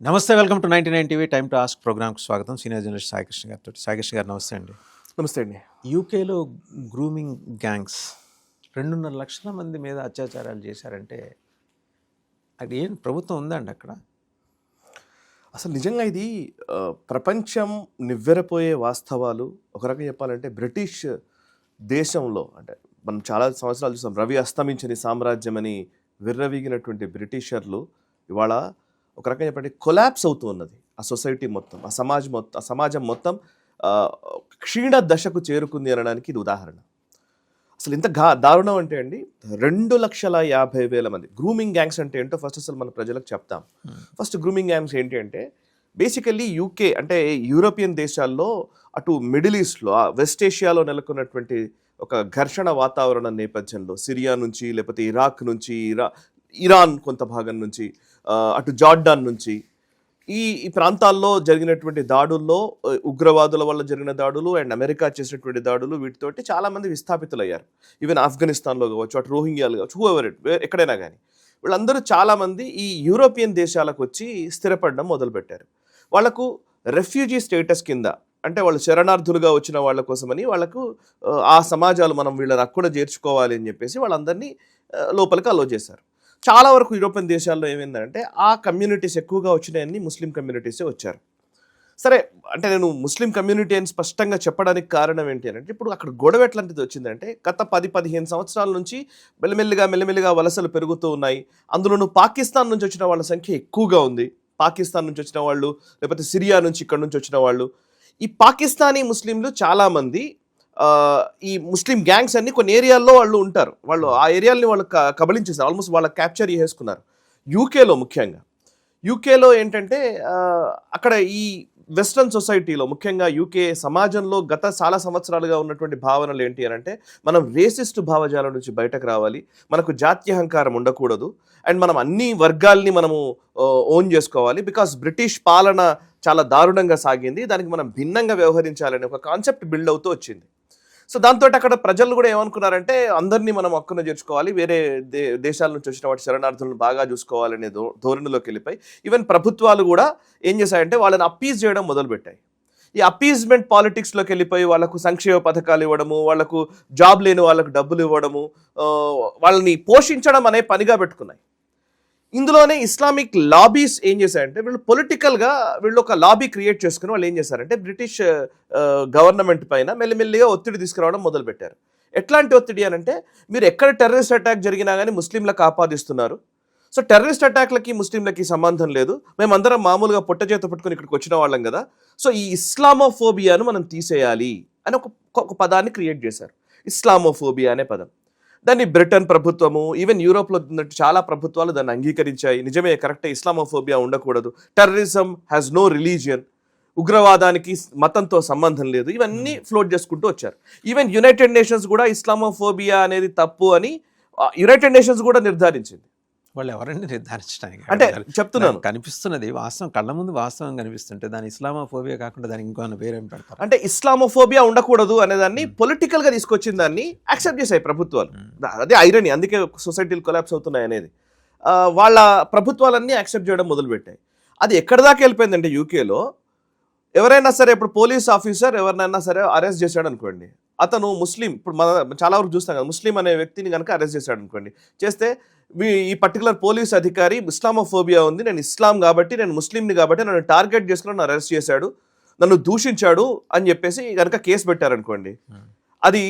నమస్తే, welcome to 99 TV time to ask ప్రోగ్రామ్కి స్వాగతం. సీనియర్ జర్నలిస్ట్ సాయికృష్ణ గారితో. సాయికృష్ణ గారు నమస్తే అండి. నమస్తే అండి. యూకేలో గ్రూమింగ్ గ్యాంగ్స్ 2.5 లక్షల మంది మీద అత్యాచారాలు చేశారంటే అది ఏం ప్రభుత్వం ఉందండి అక్కడ? అసలు నిజంగా ఇది ప్రపంచం నివ్వెరపోయే వాస్తవాలు. ఒక రకంగా చెప్పాలంటే బ్రిటిష్ దేశంలో అంటే మనం చాలా సంవత్సరాలు చూసాం. రవి అస్తమించని సామ్రాజ్యం అని విర్రవీగినటువంటి బ్రిటిషర్లు ఇవాళ ఒక రకంగా చెప్పండి కొలాప్స్ అవుతూ ఉన్నది. ఆ సొసైటీ మొత్తం, ఆ సమాజం మొత్తం క్షీణ దశకు చేరుకుంది అనడానికి ఇది ఉదాహరణ. అసలు ఇంత దారుణం అంటే అండి, 2,50,000 మంది గ్రూమింగ్ గ్యాంగ్స్ అంటే ఏంటో ఫస్ట్ అసలు మన ప్రజలకు చెప్తాం. ఫస్ట్ గ్రూమింగ్ గ్యాంగ్స్ ఏంటి అంటే బేసికల్లీ యూకే అంటే యూరోపియన్ దేశాల్లో, అటు మిడిల్ ఈస్ట్లో, వెస్ట్ ఏషియాలో నెలకొన్నటువంటి ఒక ఘర్షణ వాతావరణం నేపథ్యంలో సిరియా నుంచి, లేకపోతే ఇరాక్ నుంచి, ఇరాన్ కొంత భాగం నుంచి, అటు జార్డాన్ నుంచి ఈ ప్రాంతాల్లో జరిగినటువంటి దాడుల్లో, ఉగ్రవాదుల వల్ల జరిగిన దాడులు అండ్ అమెరికా చేసినటువంటి దాడులు, వీటితోటి చాలామంది విస్థాపితులయ్యారు. ఈవెన్ ఆఫ్ఘనిస్తాన్లో కావచ్చు, అటు రోహింగ్యాలు కావచ్చు, హూఎవర్ ఇట్, ఎక్కడైనా కానీ వీళ్ళందరూ చాలామంది ఈ యూరోపియన్ దేశాలకు వచ్చి స్థిరపడడం మొదలుపెట్టారు. వాళ్లకు రెఫ్యూజీ స్టేటస్ కింద, అంటే వాళ్ళు శరణార్థులుగా వచ్చిన వాళ్ళ కోసమని వాళ్ళకు ఆ సమాజాలు మనం వీళ్ళని అక్కడ చేర్చుకోవాలి అని చెప్పేసి వాళ్ళందరినీ లోపలికి అలో చేశారు. చాలా వరకు యూరోపియన్ దేశాల్లో ఏమైందంటే ఆ కమ్యూనిటీస్ ఎక్కువగా వచ్చినాయని ముస్లిం కమ్యూనిటీసే వచ్చారు. సరే, అంటే నేను ముస్లిం కమ్యూనిటీ అని స్పష్టంగా చెప్పడానికి కారణం ఏంటి అంటే, ఇప్పుడు అక్కడ గొడవ ఎట్లాంటిది వచ్చిందంటే గత 10-15 సంవత్సరాల నుంచి మెల్లిమెల్లిగా వలసలు పెరుగుతూ ఉన్నాయి. అందులోనూ పాకిస్తాన్ నుంచి వచ్చిన వాళ్ళ సంఖ్య ఎక్కువగా ఉంది. పాకిస్తాన్ నుంచి వచ్చిన వాళ్ళు, లేకపోతే సిరియా నుంచి, ఇక్కడ నుంచి వచ్చిన వాళ్ళు, ఈ పాకిస్తానీ ముస్లింలు చాలామంది ఈ ముస్లిం గ్యాంగ్స్ అన్ని కొన్ని ఏరియాల్లో వాళ్ళు ఉంటారు. వాళ్ళు ఆ ఏరియాలని వాళ్ళు కబళించేసారు, ఆల్మోస్ట్ వాళ్ళ క్యాప్చర్ చేసుకున్నారు. యూకేలో ముఖ్యంగా, యూకేలో ఏంటంటే అక్కడ ఈ వెస్ట్రన్ సొసైటీలో, ముఖ్యంగా యూకే సమాజంలో గత చాలా సంవత్సరాలుగా ఉన్నటువంటి భావనలు ఏంటి అని అంటే, మనం రేసిస్ట్ భావజాలం నుంచి బయటకు రావాలి, మనకు జాత్యహంకారం ఉండకూడదు, అండ్ మనం అన్ని వర్గాల్ని మనము ఓన్ చేసుకోవాలి, బికాస్ బ్రిటిష్ పాలన చాలా దారుణంగా సాగింది, దానికి మనం భిన్నంగా వ్యవహరించాలని ఒక కాన్సెప్ట్ బిల్డ్ అవుతూ వచ్చింది. సో దాంతో అక్కడ ప్రజలు కూడా ఏమనుకున్నారంటే, అందరినీ మనం హక్కున చేర్చుకోవాలి, వేరే దేశాల నుంచి వచ్చిన వాటి శరణార్థులను బాగా చూసుకోవాలనే ధోరణిలోకి వెళ్ళిపోయి ఈవెన్ ప్రభుత్వాలు కూడా ఏం చేశాయంటే వాళ్ళని అప్పీజ్ చేయడం మొదలుపెట్టాయి. ఈ అప్పీజ్మెంట్ పాలిటిక్స్లోకి వెళ్ళిపోయి వాళ్ళకు సంక్షేమ పథకాలు ఇవ్వడము, వాళ్ళకు జాబ్ లేని వాళ్ళకు డబ్బులు ఇవ్వడము, వాళ్ళని పోషించడం అనే పనిగా పెట్టుకున్నాయి. ఇందులోనే ఇస్లామిక్ లాబీస్ ఏం చేశారంటే, వీళ్ళు పొలిటికల్గా వీళ్ళు ఒక లాబీ క్రియేట్ చేసుకుని వాళ్ళు ఏం చేశారంటే బ్రిటిష్ గవర్నమెంట్ పైన మెల్లిమెల్లిగా ఒత్తిడి తీసుకురావడం మొదలుపెట్టారు. ఎట్లాంటి ఒత్తిడి అని అంటే, మీరు ఎక్కడ టెర్రరిస్ట్ అటాక్ జరిగినా కానీ ముస్లింలకు ఆపాదిస్తున్నారు, సో టెర్రరిస్ట్ అటాక్లకి ముస్లింలకి సంబంధం లేదు, మేమందరం మామూలుగా పొట్ట చేత పట్టుకుని ఇక్కడికి వచ్చిన వాళ్ళం కదా, సో ఈ ఇస్లామోఫోబియాను మనం తీసేయాలి అని ఒక పదాన్ని క్రియేట్ చేశారు. ఇస్లామోఫోబియా అనే పదం. దాన్ని బ్రిటన్ ప్రభుత్వము, ఈవెన్ యూరోప్లో ఉన్నట్టు చాలా ప్రభుత్వాలు దాన్ని అంగీకరించాయి. నిజమే, కరెక్టే, ఇస్లామోఫోబియా ఉండకూడదు, టెర్రరిజం హ్యాస్ నో రిలీజియన్, ఉగ్రవాదానికి మతంతో సంబంధం లేదు, ఇవన్నీ ఫ్లోట్ చేసుకుంటూ వచ్చారు. ఈవెన్ యునైటెడ్ నేషన్స్ కూడా ఇస్లామోఫోబియా అనేది తప్పు అని యునైటెడ్ నేషన్స్ కూడా నిర్ధారించింది. వాళ్ళు ఎవరండి నిర్ధారించడానికి? అంటే చెప్తున్నాను, కనిపిస్తున్నది వాస్తవం, కళ్ళ ముందు వాస్తవం కనిపిస్తుంటే దాని ఇస్లామోఫోబియా కాకుండా దానికి ఇంకో వేరేం పెడతారు. అంటే ఇస్లామోఫోబియా ఉండకూడదు అనేదాన్ని పొలిటికల్ గా తీసుకొచ్చిన దాన్ని యాక్సెప్ట్ చేశాయి ప్రభుత్వాలు. అదే ఐరనీ, అందుకే సొసైటీలు కొలాప్స్ అవుతున్నాయి అనేది. వాళ్ళ ప్రభుత్వాలన్నీ యాక్సెప్ట్ చేయడం మొదలుపెట్టాయి. అది ఎక్కడి దాకా వెళ్ళిపోయిందంటే, యూకేలో ఎవరైనా సరే, ఇప్పుడు పోలీస్ ఆఫీసర్ ఎవరినైనా సరే అరెస్ట్ చేశాడు అనుకోండి, అతను ముస్లిం, ఇప్పుడు మన చాలా వరకు చూస్తాం కదా, ముస్లిం అనే వ్యక్తిని కనుక అరెస్ట్ చేశాడు అనుకోండి, చేస్తే ఈ పర్టికులర్ పోలీస్ అధికారి ఇస్లామోఫోబియా ఉంది, నేను ఇస్లాం కాబట్టి, నేను ముస్లింని కాబట్టి నన్ను టార్గెట్ చేసుకుని నన్ను అరెస్ట్ చేశాడు, నన్ను దూషించాడు అని చెప్పేసి కనుక కేసు పెట్టారనుకోండి, అది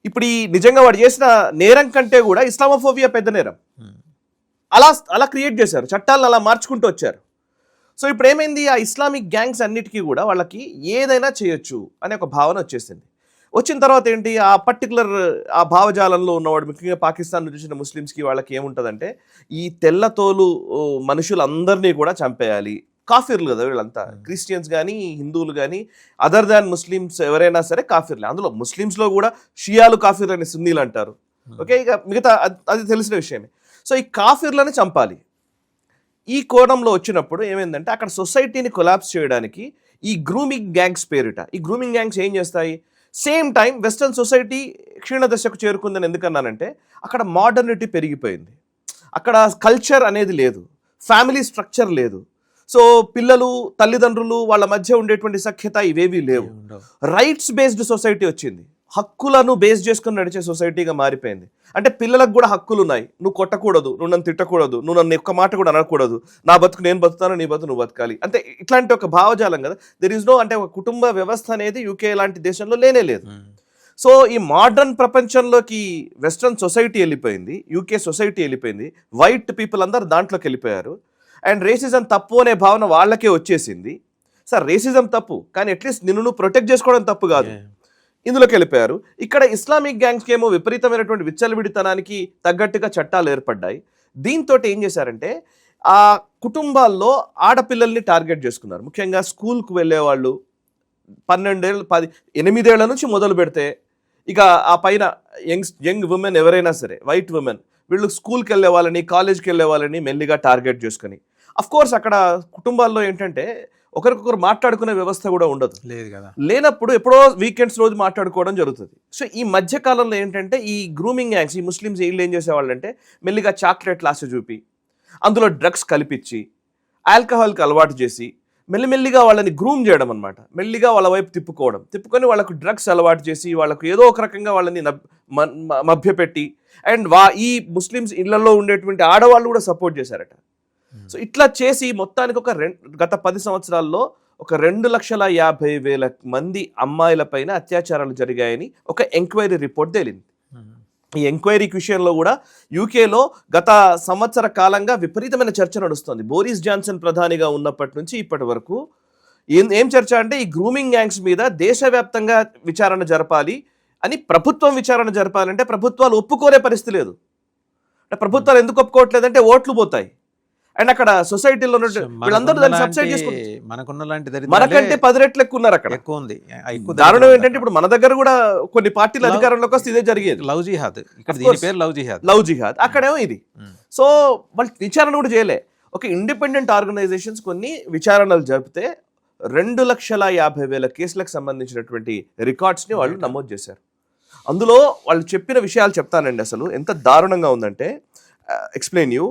ఇప్పుడు ఈ నిజంగా వాడు చేసిన నేరం కంటే కూడా ఇస్లామోఫోబియా పెద్ద నేరం. అలా క్రియేట్ చేశారు, చట్టాలను అలా మార్చుకుంటూ వచ్చారు. సో ఇప్పుడు ఏమైంది, ఆ ఇస్లామిక్ గ్యాంగ్స్ అన్నిటికీ కూడా వాళ్ళకి ఏదైనా చేయొచ్చు అనే ఒక భావన వచ్చేసింది. వచ్చిన తర్వాత ఏంటి, ఆ పర్టికులర్ ఆ భావజాలంలో ఉన్నవాడు, ముఖ్యంగా పాకిస్తాన్ నుంచి వచ్చిన ముస్లిమ్స్కి వాళ్ళకి ఏముంటుందంటే, ఈ తెల్లతోలు మనుషులందరినీ కూడా చంపేయాలి. కాఫీర్లు కదా వీళ్ళంతా, క్రిస్టియన్స్ కానీ హిందువులు కానీ, అదర్ దాన్ ముస్లిమ్స్ ఎవరైనా సరే కాఫీర్లే. అందులో ముస్లిమ్స్లో కూడా షియాలు కాఫీర్లు అని సున్నీలు అంటారు. ఓకే, ఇక మిగతా అది తెలిసిన విషయమే. సో ఈ కాఫీర్లని చంపాలి. ఈ కోణంలో వచ్చినప్పుడు ఏమైందంటే, అక్కడ సొసైటీని కొలాప్స్ చేయడానికి ఈ గ్రూమింగ్ గ్యాంగ్స్ పేరిట, ఈ గ్రూమింగ్ గ్యాంగ్స్ ఏం చేస్తాయి, సేమ్ టైం వెస్ట్రన్ సొసైటీ క్షీణదశకు చేరుకుందని ఎందుకన్నానంటే, అక్కడ మోడర్నిటీ పెరిగిపోయింది, అక్కడ కల్చర్ అనేది లేదు, ఫ్యామిలీ స్ట్రక్చర్ లేదు. సో పిల్లలు తల్లిదండ్రులు వాళ్ళ మధ్య ఉండేటువంటి సఖ్యత ఇవేవీ లేవు. రైట్స్ బేస్డ్ సొసైటీ వచ్చింది, హక్కులను బేస్ చేసుకుని నడిచే సొసైటీగా మారిపోయింది. అంటే పిల్లలకు కూడా హక్కులు ఉన్నాయి, నువ్వు కొట్టకూడదు, నువ్వు నన్ను తిట్టకూడదు, నువ్వు నన్ను ఒక్క మాట కూడా అనకూడదు, నా బతుకు నేను బతుకుతాను, నీ బతుకు నువ్వు బతకాలి, అంటే ఇట్లాంటి ఒక భావజాలం కదా. దెర్ ఈజ్ నో, అంటే ఒక కుటుంబ వ్యవస్థ అనేది యూకే లాంటి దేశంలో లేనే లేదు. సో ఈ మోడర్న్ ప్రపంచంలోకి వెస్ట్రన్ సొసైటీ వెళ్ళిపోయింది, యూకే సొసైటీ వెళ్ళిపోయింది, వైట్ పీపుల్ అందరు దాంట్లోకి వెళ్ళిపోయారు. అండ్ రేసిజం తప్పు అనే భావన వాళ్ళకే వచ్చేసింది. సార్ రేసిజం తప్పు, కానీ అట్లీస్ట్ నిన్ను నువ్వు ప్రొటెక్ట్ చేసుకోవడం తప్పు కాదు, ఇందులోకి వెళ్ళిపోయారు. ఇక్కడ ఇస్లామిక్ గ్యాంగ్స్కి ఏమో విపరీతమైనటువంటి విచ్చలవిడితనానికి తగ్గట్టుగా చట్టాలు ఏర్పడ్డాయి. దీంతో ఏం చేశారంటే ఆ కుటుంబాల్లో ఆడపిల్లల్ని టార్గెట్ చేసుకున్నారు. ముఖ్యంగా స్కూల్కి వెళ్ళే వాళ్ళు 8 ఏళ్ల నుంచి మొదలు పెడితే ఇక ఆ పైన యంగ్ ఉమెన్ ఎవరైనా సరే, వైట్ ఉమెన్, వీళ్ళు స్కూల్కి వెళ్ళే వాళ్ళని, కాలేజ్కి వెళ్ళే వాళ్ళని మెల్లిగా టార్గెట్ చేసుకుని, అఫ్ కోర్స్ అక్కడ కుటుంబాల్లో ఏంటంటే ఒకరికొకరు మాట్లాడుకునే వ్యవస్థ కూడా ఉండదు, లేదు కదా, లేనప్పుడు ఎప్పుడో వీకెండ్స్ రోజు మాట్లాడుకోవడం జరుగుతుంది. సో ఈ మధ్య కాలంలో ఏంటంటే ఈ గ్రూమింగ్ యాంగ్స్, ఈ ముస్లిమ్స్ వీళ్ళు ఏం చేసేవాళ్ళంటే మెల్లిగా చాక్లెట్లు ఆశ చూపి, అందులో డ్రగ్స్ కలిపించి, ఆల్కహాల్కి అలవాటు చేసి మెల్లిమెల్లిగా వాళ్ళని గ్రూమ్ చేయడం అనమాట. మెల్లిగా వాళ్ళ వైపు తిప్పుకొని వాళ్ళకు డ్రగ్స్ అలవాటు చేసి, వాళ్ళకు ఏదో ఒక రకంగా వాళ్ళని మభ్యపెట్టి, అండ్ ఈ ముస్లిమ్స్ ఇళ్లలో ఉండేటువంటి ఆడవాళ్ళు కూడా సపోర్ట్ చేశారట. సో ఇట్లా చేసి మొత్తానికి గత 10 సంవత్సరాల్లో ఒక 2,50,000 మంది అమ్మాయిల పైన అత్యాచారాలు జరిగాయని ఒక ఎంక్వైరీ రిపోర్ట్ తేలింది. ఈ ఎంక్వైరీ విషయంలో కూడా యూకేలో గత సంవత్సర కాలంగా విపరీతమైన చర్చ నడుస్తుంది. బోరిస్ జాన్సన్ ప్రధానిగా ఉన్నప్పటి నుంచి ఇప్పటి వరకు ఏం చర్చ అంటే ఈ గ్రూమింగ్ గ్యాంగ్స్ మీద దేశవ్యాప్తంగా విచారణ జరపాలి అని. ప్రభుత్వం విచారణ జరపాలంటే ప్రభుత్వాలు ఒప్పుకోలే పరిస్థితి లేదు. అంటే ప్రభుత్వాలు ఎందుకు ఒప్పుకోవట్లేదంటే ఓట్లు పోతాయి. అండ్ అక్కడ సొసైటీలో వీళ్ళందరూ దాన్ని సబ్సైడ్ చేసుకుంటారు. మనకంటే 10 రెట్లు ఎక్కువ ఉన్నారు అక్కడ. దారుణం ఏంటంటే ఇప్పుడు మన దగ్గర కూడా కొన్ని పార్టీలు అధికారంలోకి వస్తే ఇదే జరిగేది. లవ్ జిహాద్, లవ్ జిహాద్ అక్కడేమో ఇది. సో వాళ్ళు విచారణ కూడా చేయలే. ఒక ఇండిపెండెంట్ ఆర్గనైజేషన్స్ కొన్ని విచారణలు జరిపితే 2,50,000 కేసులకు సంబంధించినటువంటి రికార్డ్స్ని వాళ్ళు నమోదు చేశారు. అందులో వాళ్ళు చెప్పిన విషయాలు చెప్తానండి. అసలు ఎంత దారుణంగా ఉందంటే ఎక్స్ప్లెయిన్ యూ.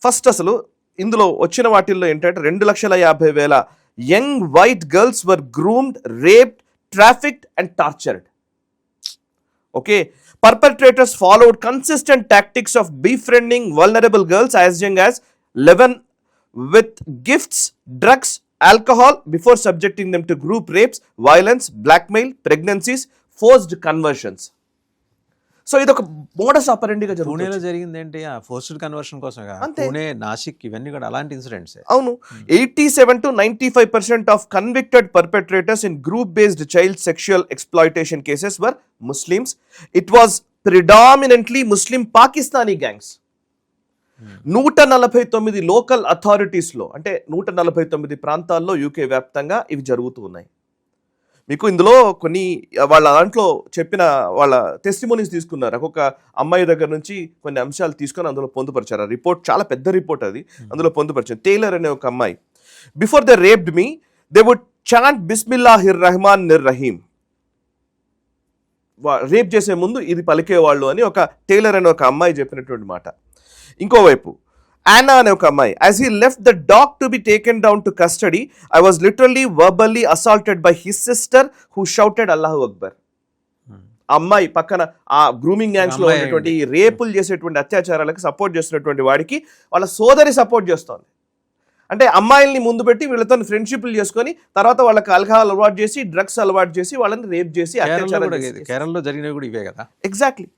ఫస్ట్ అసలు ఇందులో వచ్చిన వాటిల్లో ఏంటంటే 2,50,000 young white girls were groomed, raped, trafficked and tortured. Okay, perpetrators followed consistent tactics of befriending vulnerable girls as young as 11 with gifts, drugs, alcohol before subjecting them to group rapes, violence, blackmail, pregnancies, forced conversions. So ఇది ఒక modus ఆపరెండిగా జరుగుతుంది. పూణేలో జరిగింది ఏంటి, forced conversion కోసం. పూణే, నాసిక్ ఇవన్నీ కూడా అలాంటి ఇన్సిడెంట్స్. అవును, 87 to 95% of convicted perpetrators in group based child sexual exploitation cases were Muslims. It was predominantly Muslim Pakistani gangs. 149 local అథారిటీస్లో, అంటే 149 ప్రాంతాల్లో యూకే వ్యాప్తంగా ఇవి జరుగుతూ ఉన్నాయి. మీకు ఇందులో కొన్ని వాళ్ళ దాంట్లో చెప్పిన వాళ్ళ టెస్టిమోనీస్ తీసుకున్నారు. ఒక్కొక్క అమ్మాయి దగ్గర నుంచి కొన్ని అంశాలు తీసుకొని అందులో పొందుపరిచారు. ఆ రిపోర్ట్ చాలా పెద్ద రిపోర్ట్, అది అందులో పొందుపరిచారు. టేలర్ అనే ఒక అమ్మాయి, before they raped me they would chant బిస్మిల్లాహిర్ రహమాన్ నిర్ రహీం. రేప్ చేసే ముందు ఇది పలికేవాళ్ళు అని ఒక టేలర్ అనే ఒక అమ్మాయి చెప్పినటువంటి మాట. ఇంకోవైపు Anna అనే ఒక అమ్మాయి, as he left the dog to be taken down to custody, I was literally verbally assaulted by his sister who shouted Allahu Akbar. అమ్మాయి పక్కన ఆ గ్రూమింగ్ గ్యాంగ్స్ లో ఉన్నటువంటి రేపులు చేసేటువంటి అత్యాచారాలకు సపోర్ట్ చేస్తున్నటువంటి వాడికి వాళ్ళ సోదరి సపోర్ట్ చేస్తోంది. అంటే అమ్మాయిల్ని ముందు పెట్టి వీళ్ళతో ఫ్రెండ్షిప్లు చేసుకొని తర్వాత వాళ్ళకి ఆల్కహాల్ అలవాటు చేసి, డ్రగ్స్ అలవాటు చేసి, వాళ్ళని రేప్ చేసి అత్యాచారాలు. కేరళలో జరిగినవి కూడా ఇవే కదా. ఎగ్జాక్ట్లీ.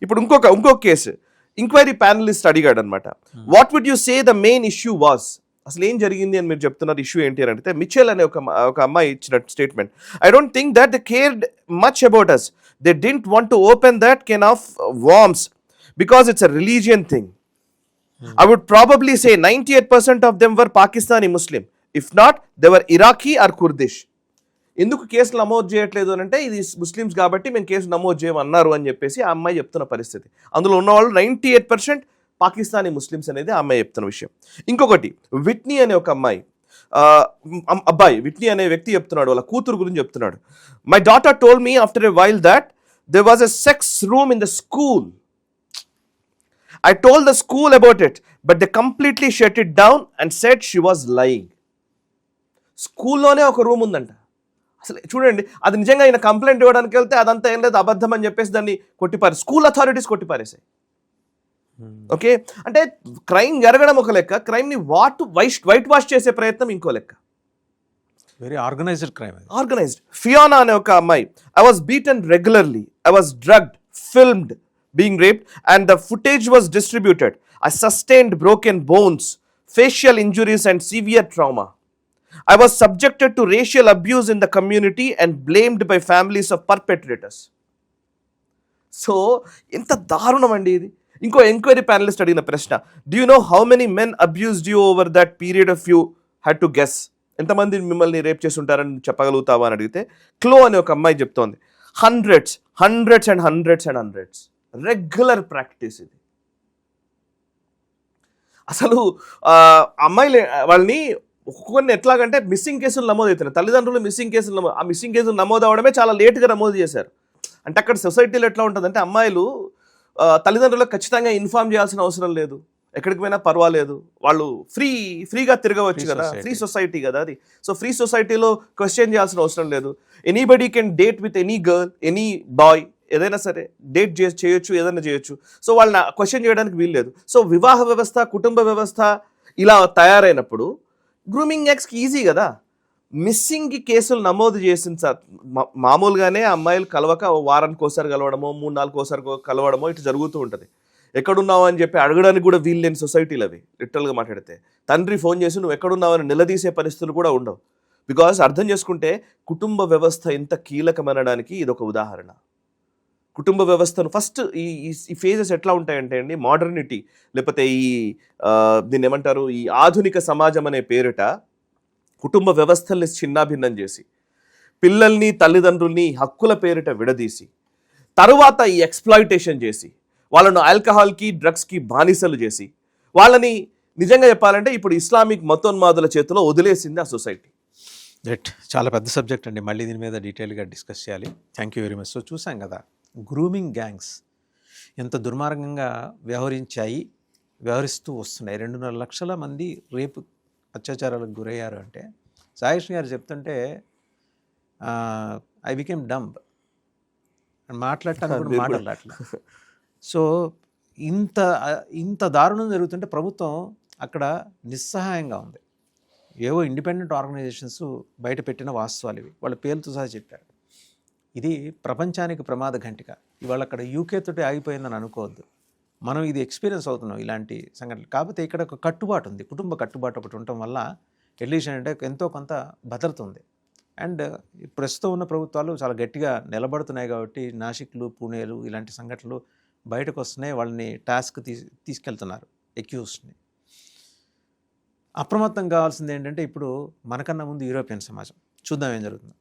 ఇప్పుడు ఇంకొక కేసు ఇంక్వైరీ ప్యానలిస్ట్ అడిగాడు అనమాట, what would you say the main issue was. అసలు ఏం జరిగింది అని మీరు చెప్తున్నారు, ఇష్యూ ఏంటి అని అంటే మిచెల్ అనే ఒక అమ్మాయి ఇచ్చిన statement, I don't think that they cared much about us, they didn't want to open that can of worms because it's a religion thing. I would probably say 98% of them were Pakistani Muslim. If not, they were Iraqi or Kurdish. ఎందుకు కేసులు నమోదు చేయట్లేదు అని అంటే ఇది Muslims కాబట్టి మేము case నమోదు చేయమన్నారు అని చెప్పేసి ఆ అమ్మాయి చెప్తున్న పరిస్థితి. అందులో ఉన్నవాళ్ళు 98% పాకిస్తానీ ముస్లిమ్స్ అనేది ఆ అమ్మాయి చెప్తున్న విషయం. ఇంకొకటి విట్నీ అనే ఒక అబ్బాయి విట్నీ అనే వ్యక్తి చెప్తున్నాడు, వాళ్ళ కూతురు గురించి చెప్తున్నాడు. My daughter told me after a while that there was a sex room in the school. I told the school about it, but they completely shut it down and said she was lying. స్కూల్లోనే ఒక room ఉందంట. అసలు చూడండి, అది నిజంగా ఆయన complaint ఇవ్వడానికి వెళ్తే అదంతా ఏం లేదు, అబద్ధం అని చెప్పేసి దాన్ని కొట్టిపారు, స్కూల్ అథారిటీస్ కొట్టిపారేసాయి. ఓకే, అంటే క్రైమ్ జరగడం ఒక లెక్క, క్రైమ్ని వైట్ వాష్ చేసే ప్రయత్నం ఇంకో లెక్క. Very organised crime. Organised. Fiona అనే ఒక అమ్మాయి, I was beaten regularly, I was drugged, filmed being raped, and the footage was distributed. I sustained broken bones, facial injuries and severe trauma. I was subjected to racial abuse in the community and blamed by families of perpetrators. So, ఇంత దారుణం అండి ఇది. ఇంకో enquiry panellist అడిగిన ప్రశ్న, do you know how many men abused you over that period of you had to guess? ఎంతమంది మిమ్మల్ని rape చేసి ఉంటారని చెప్పగలుగుతావా అని అడిగితే క్లో అనే ఒక అమ్మాయి చెప్తోంది, hundreds and hundreds. Regular practice ఇది. అసలు అమ్మాయిలు వాళ్ళని ఒక్కొక్కరిని ఎట్లాగంటే మిస్సింగ్ కేసులు నమోదవుతున్నాయి, తల్లిదండ్రులు మిస్సింగ్ కేసులు ఆ మిస్సింగ్ కేసులు నమోదు అవడమే చాలా లేట్గా నమోదు చేశారు. అంటే అక్కడ సొసైటీలో ఎట్లా ఉంటుందంటే అమ్మాయిలు తల్లిదండ్రులకు ఖచ్చితంగా ఇన్ఫార్మ్ చేయాల్సిన అవసరం లేదు, ఎక్కడికి పోయినా పర్వాలేదు, వాళ్ళు ఫ్రీగా తిరగవచ్చు కదా, ఫ్రీ సొసైటీ కదా అది. సో ఫ్రీ సొసైటీలో క్వశ్చన్ చేయాల్సిన అవసరం లేదు. Anybody can date with any girl, any bye, ఏదైనా సరే డేట్ చేయొచ్చు, ఏదైనా చేయొచ్చు. సో వాళ్ళని క్వశ్చన్ చేయడానికి వీల్లేదు. సో వివాహ వ్యవస్థ, కుటుంబ వ్యవస్థ ఇలా తయారైనప్పుడు గ్రూమింగ్ యాక్ట్స్కి ఈజీ కదా. మిస్సింగ్కి కేసులు నమోదు చేసిన సార్ మామూలుగానే అమ్మాయిలు కలవక వారానికి ఒకసారి కలవడమో 3-4 ఒకసారి కలవడమో ఇటు జరుగుతూ ఉంటుంది. ఎక్కడున్నావు అని చెప్పి అడగడానికి కూడా వీలు లేని సొసైటీలు అవి. లిటరల్గా మాట్లాడితే తండ్రి ఫోన్ చేసి నువ్వు ఎక్కడున్నావు అని నిలదీసే పరిస్థితులు కూడా ఉండవు. బికాస్ అర్థం చేసుకుంటే కుటుంబ వ్యవస్థ ఎంత కీలకమనడానికి ఇది ఒక ఉదాహరణ. కుటుంబ వ్యవస్థను ఫస్ట్ ఈ ఫేజెస్ ఎట్లా ఉంటాయంటే అండి, మోడర్నిటీ లేకపోతే దీన్ని ఏమంటారు, ఈ ఆధునిక సమాజం అనే పేరిట కుటుంబ వ్యవస్థల్ని చిన్నాభిన్నం చేసి పిల్లల్ని తల్లిదండ్రుల్ని హక్కుల పేరిట విడదీసి తరువాత ఈ ఎక్స్ప్లాయిటేషన్ చేసి వాళ్ళను ఆల్కహాల్కి డ్రగ్స్కి బానిసలు చేసి వాళ్ళని నిజంగా చెప్పాలంటే ఇప్పుడు ఇస్లామిక్ మతోన్మాదుల చేతిలో వదిలేసింది ఆ సొసైటీ. రైట్, చాలా పెద్ద సబ్జెక్ట్ అండి, మళ్ళీ దీని మీద డీటెయిల్గా డిస్కస్ చేయాలి. Thank you very much. So చూసాం కదా గ్రూమింగ్ గ్యాంగ్స్ ఎంత దుర్మార్గంగా వ్యవహరిస్తూ వస్తున్నాయి. 2.5 లక్షల మంది రేపు అత్యాచారాలకు గురయ్యారు అంటే సాయికృష్ణ గారు చెప్తుంటే ఐ బికేమ్ డంబ్, మాట్లాడటానికి కూడా మాట్లాడట్లా. సో ఇంత దారుణం జరుగుతుంటే ప్రభుత్వం అక్కడ నిస్సహాయంగా ఉంది. ఏవో ఇండిపెండెంట్ ఆర్గనైజేషన్స్ బయట పెట్టిన వాస్తవాలు ఇవి, వాళ్ళ పేర్లతో సహా చెప్పారు. ఇది ప్రపంచానికి ప్రమాద ఘంటిక. ఇవాళ అక్కడ యూకే తోటి ఆగిపోయిందని అనుకోవద్దు, మనం ఇది ఎక్స్పీరియన్స్ అవుతున్నాం ఇలాంటి సంఘటనలు. కాకపోతే ఇక్కడ ఒక కట్టుబాటు ఉంది, కుటుంబ కట్టుబాటు ఒకటి ఉండటం వల్ల అట్లీస్ట్ అంటే ఎంతో కొంత భద్రత ఉంది. అండ్ ప్రస్తుతం ఉన్న ప్రభుత్వాలు చాలా గట్టిగా నిలబడుతున్నాయి కాబట్టి నాసిక్లు, పూణేలు ఇలాంటి సంఘటనలు బయటకు వస్తున్నాయి. వాళ్ళని టాస్క్ తీసుకెళ్తున్నారు ఎక్యూస్డ్ని. అప్రమత్తం కావాల్సింది ఏంటంటే ఇప్పుడు మనకన్నా ముందు యూరోపియన్ సమాజం, చూద్దాం ఏం జరుగుతుంది.